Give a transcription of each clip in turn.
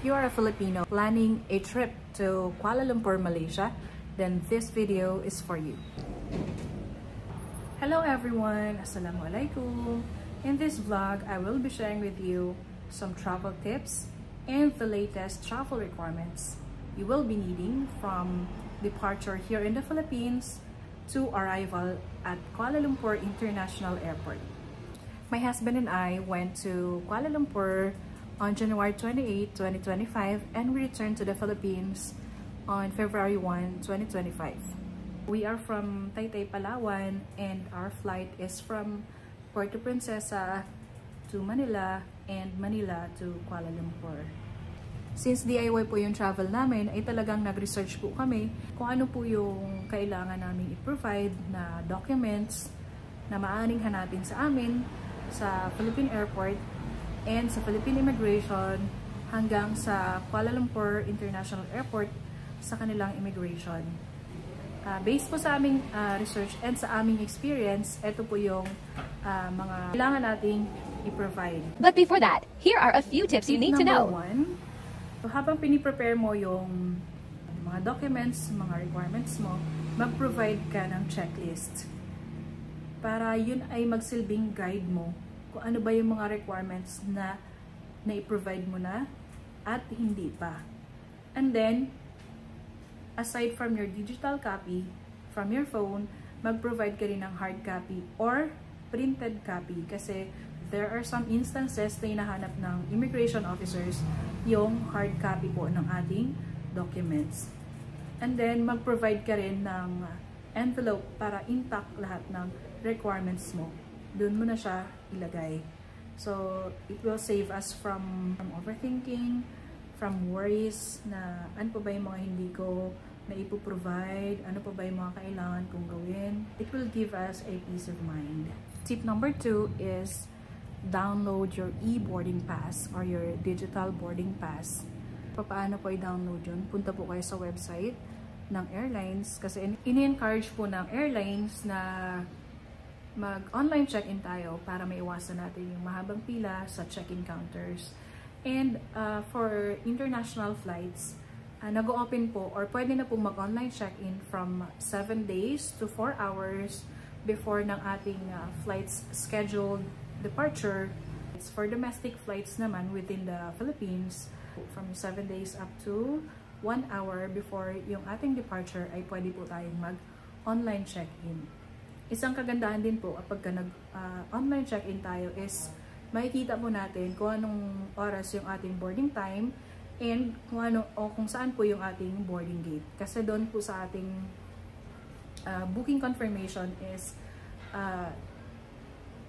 you are a Filipino planning a trip to Kuala Lumpur, Malaysia, then this video is for you. Hello everyone, Assalamualaikum. In this vlog, I will be sharing with you some travel tips and the latest travel requirements you will be needing from departure here in the Philippines to arrival at Kuala Lumpur International Airport. My husband and I went to Kuala Lumpur on January 28, 2025 and we returned to the Philippines on February 1, 2025. We are from Taytay, Palawan, and our flight is from Puerto Princesa to Manila and Manila to Kuala Lumpur. Since DIY po yung travel namin, ay talagang nag-research po kami kung ano po yung kailangan namin i-provide na documents na maaaring hanapin sa amin sa Philippine Airport and sa Philippine Immigration hanggang sa Kuala Lumpur International Airport sa kanilang immigration. Based po sa aming research and sa aming experience, ito po yung mga kailangan nating i-provide. But before that, here are a few tips you need to know. Number one, so habang piniprepare mo yung mga documents, mga requirements mo, mag-provide ka ng checklist. Para yun ay magsilbing guide mo kung ano ba yung mga requirements na i-provide mo na at hindi pa. And then, aside from your digital copy from your phone, mag-provide ka rin ng hard copy or printed copy kasi there are some instances na hinahanap ng immigration officers yung hard copy po ng ating documents. And then, mag-provide ka rin ng envelope para intact lahat ng requirements mo. Doon mo na siya ilagay. So, it will save us from overthinking, from worries na ano pa ba yung mga hindi ko na ipoprovide, ano pa ba yung mga kailangan kong gawin. It will give us a peace of mind. Tip number 2 is download your e-boarding pass or your digital boarding pass. Paano po i-download yun? Punta po kayo sa website ng airlines kasi ini-encourage po ng airlines na mag-online check-in tayo para maiwasan natin yung mahabang pila sa check-in counters. And for international flights, nag-open po or pwede na po mag-online check-in from 7 days to 4 hours before ng ating flight's scheduled departure. It's for domestic flights naman within the Philippines, from 7 days up to 1 hour before yung ating departure ay pwede po tayong mag-online check-in. Isang kagandahan din po kapag nag-online check-in tayo is makikita po natin kung anong oras yung ating boarding time and kung saan po yung ating boarding gate. Kasi doon po sa ating booking confirmation is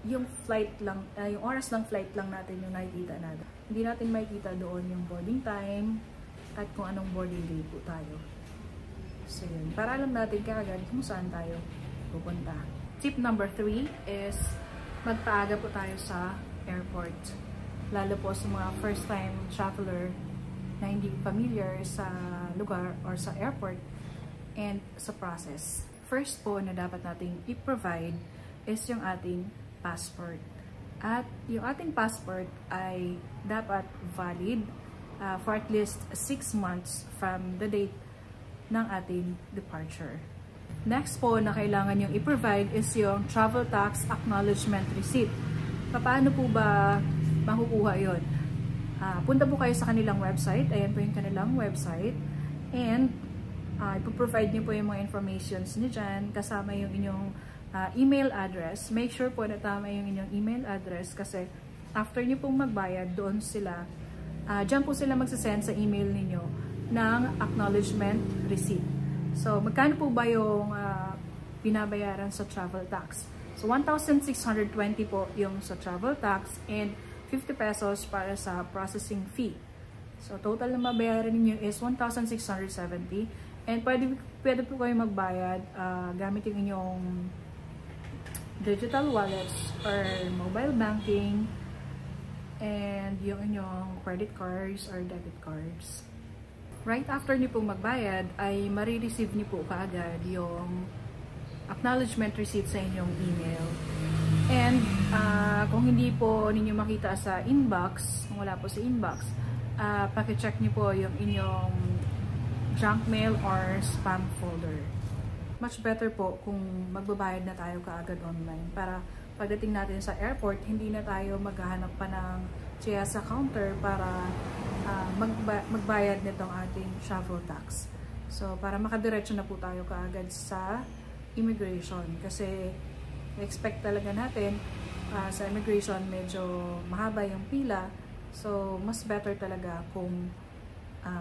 yung flight lang, yung oras ng flight lang natin yung nakikita natin. Hindi natin makikita doon yung boarding time at kung anong boarding gate po tayo. So yun, para alam natin kaagad kung saan tayo pupunta. Tip number 3 is magpaaga po tayo sa airport. Lalo po sa mga first time traveler na hindi familiar sa lugar or sa airport and sa process. First po na dapat nating i-provide is yung ating passport. At yung ating passport ay dapat valid for at least 6 months from the date ng ating departure. Next po na kailangan yung i-provide is yung travel tax acknowledgement receipt. Paano po ba makukuha yun? Punta po kayo sa kanilang website. Ayan po yung kanilang website. And ipoprovide nyo po yung mga informations nyo dyan kasama yung inyong email address. Make sure po na tama yung inyong email address kasi after nyo pong magbayad, doon sila, dyan po sila magsasend sa email ninyo ng acknowledgement receipt. So, magkano po ba yung binabayaran sa travel tax? So, 1,620 po yung sa travel tax and 50 pesos para sa processing fee. So, total na mabayaran ninyo is 1,670 and pwede po kayo magbayad gamit yung inyong digital wallets or mobile banking and yung inyong credit cards or debit cards. Right after niyo pong magbayad ay marireceive niyo po kaagad yung acknowledgement receipt sa inyong email. And kung hindi po ninyo makita sa inbox, kung wala po sa inbox, pakicheck niyo po yung inyong junk mail or spam folder. Much better po kung magbabayad na tayo kaagad online para pagdating natin sa airport, hindi na tayo maghahanap pa ng tsiya sa counter para magbayad nitong ating travel tax. So, para makadiretso na po tayo kaagad sa immigration. Kasi, expect talaga natin sa immigration, medyo mahaba yung pila. So, mas better talaga kung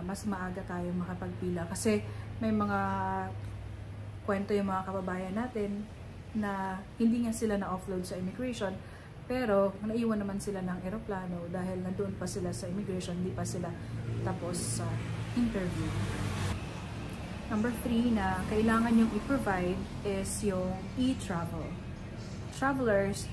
mas maaga tayo makapagpila. Kasi, may mga kwento yung mga kababayan natin na hindi nga sila na-offload sa immigration, pero naiwan naman sila ng eroplano dahil nandoon pa sila sa immigration, hindi pa sila tapos sa interview. Number 3 na kailangan yung i-provide is yung e-travel. Travelers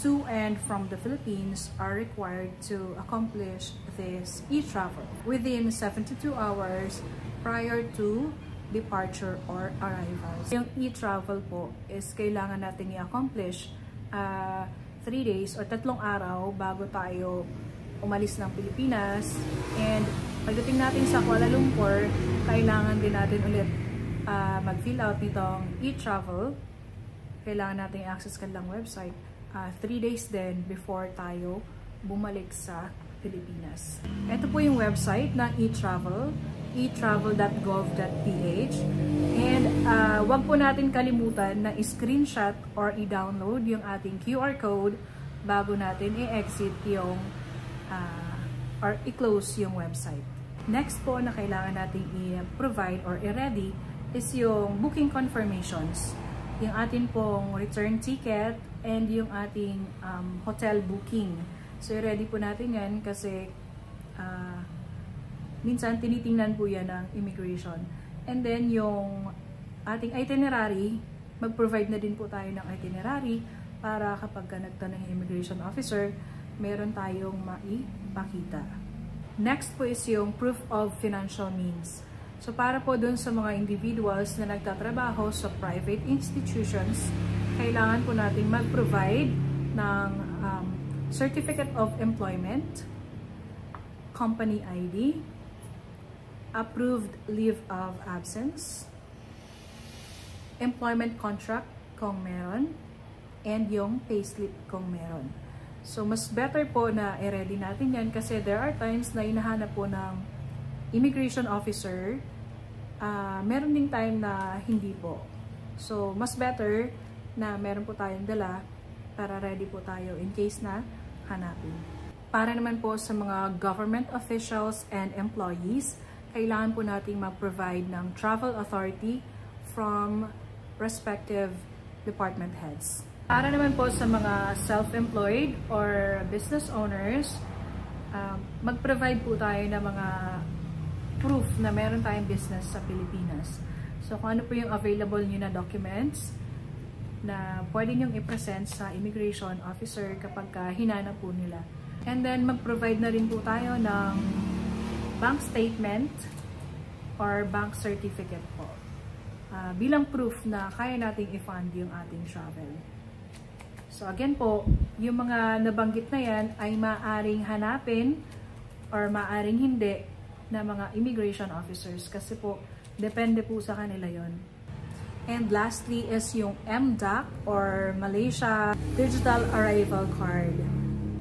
to and from the Philippines are required to accomplish this e-travel within 72 hours prior to departure or arrival. Yung e-travel po is kailangan natin i-accomplish 3 days or 3 araw bago tayo umalis ng Pilipinas. And pagdating natin sa Kuala Lumpur, kailangan din natin ulit mag-fill out nitong e-travel. Kailangan natin i-access kanilang website 3 days din before tayo bumalik sa Pilipinas. Ito po yung website ng e-travel, etravel.gov.ph, and wag po natin kalimutan na i-screenshot or i-download yung ating QR code bago natin i-exit yung or i-close yung website. Next po na kailangan natin i-provide or i-ready is yung booking confirmations, yung atin pong return ticket and yung ating hotel booking. So i-ready po natin yan kasi minsan tinitingnan po yan ng immigration. And then yung ating itinerary, mag-provide na din po tayo ng itinerary para kapag nagtanong yung immigration officer, meron tayong maipakita. Next po is yung proof of financial means. So para po dun sa mga individuals na nagtatrabaho sa private institutions, kailangan po natin mag-provide ng Certificate of Employment, Company ID, Approved Leave of Absence, Employment Contract kung meron, and yung payslip kung meron. So, mas better po na i-ready natin yan kasi there are times na hinahanap po ng immigration officer, meron ding time na hindi po. So, mas better na meron po tayong dala para ready po tayo in case na hanapin. Para naman po sa mga government officials and employees, kailangan po nating mag-provide ng travel authority from respective department heads. Para naman po sa mga self-employed or business owners, mag-provide po tayo ng mga proof na meron tayong business sa Pilipinas. So kung ano po yung available nyo na documents na pwede nyong i-present sa immigration officer kapag hinanap po nila. And then mag-provide na rin po tayo ng bank statement or bank certificate po bilang proof na kaya nating i-fund yung ating travel. So again po, yung mga nabanggit na yan ay maaring hanapin or maaring hindi na mga immigration officers kasi po depende po sa kanila yon. And lastly is yung MDAC or Malaysia Digital Arrival Card.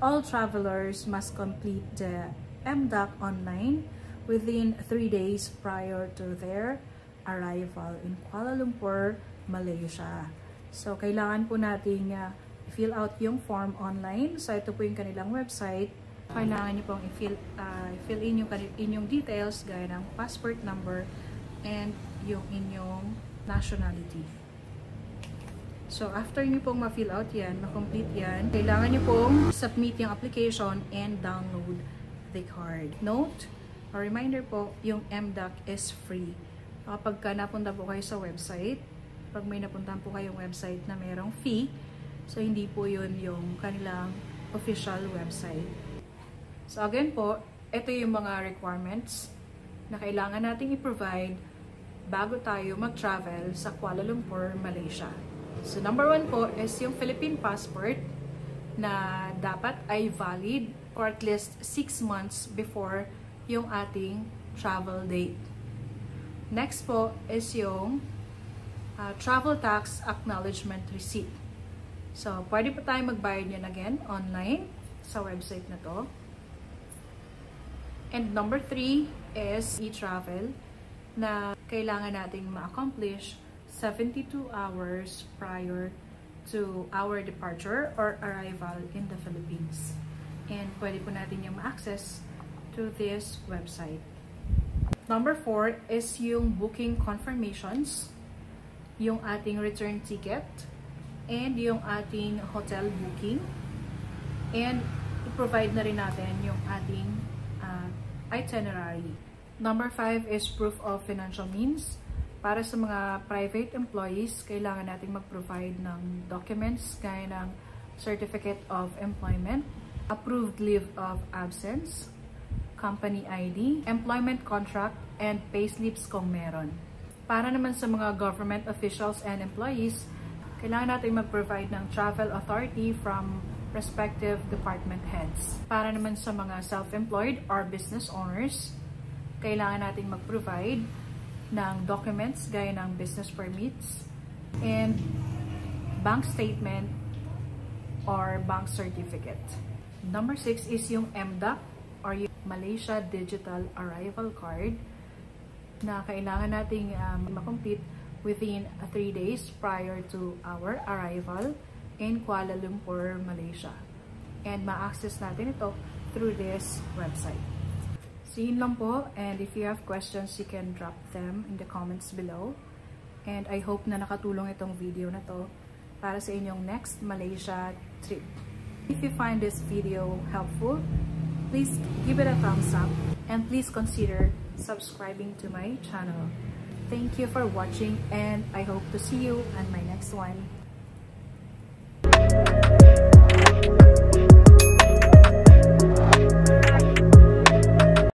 All travelers must complete the MDAC online within 3 days prior to their arrival in Kuala Lumpur, Malaysia. So, kailangan po nating fill out yung form online. So, ito po yung kanilang website. Kailangan nyo pong fill in yung inyong details gaya ng passport number and yung inyong nationality. So, after nyo pong ma-fill out yan, ma-complete yan, kailangan nyo pong submit yung application and download the card. Note, a reminder po, yung MDAC is free. Kapag napunta po kayo sa website, pag may napuntahan po kayong website na mayroong fee, so hindi po yun yung kanilang official website. So again po, ito yung mga requirements na kailangan nating i-provide bago tayo mag-travel sa Kuala Lumpur, Malaysia. So number 1 po is yung Philippine passport. na dapat ay valid for at least 6 months before yung ating travel date. Next po is yung travel tax acknowledgement receipt. So, pwede po tayo magbayad yan again online sa website na to. And number 3 is e-travel na kailangan nating ma-accomplish 72 hours prior to our departure or arrival in the Philippines. And pwede po natin yung ma-access to this website. Number 4 is yung booking confirmations, yung ating return ticket, and yung ating hotel booking. And i-provide na rin natin yung ating itinerary. Number 5 is proof of financial means. Para sa mga private employees, kailangan nating mag-provide ng documents gaya ng Certificate of Employment, Approved Leave of Absence, Company ID, Employment Contract, and payslips kung meron. Para naman sa mga government officials and employees, kailangan natin mag-provide ng travel authority from respective department heads. Para naman sa mga self-employed or business owners, kailangan nating mag-provide ng documents gaya ng business permits and bank statement or bank certificate. Number 6 is yung MDAC or yung Malaysia Digital Arrival Card na kailangan nating ma-complete within 3 days prior to our arrival in Kuala Lumpur, Malaysia. And ma-access natin ito through this website. So yun lang po, and if you have questions, you can drop them in the comments below. And I hope na nakatulong itong video na to para sa inyong next Malaysia trip. If you find this video helpful, please give it a thumbs up and please consider subscribing to my channel. Thank you for watching and I hope to see you on my next one.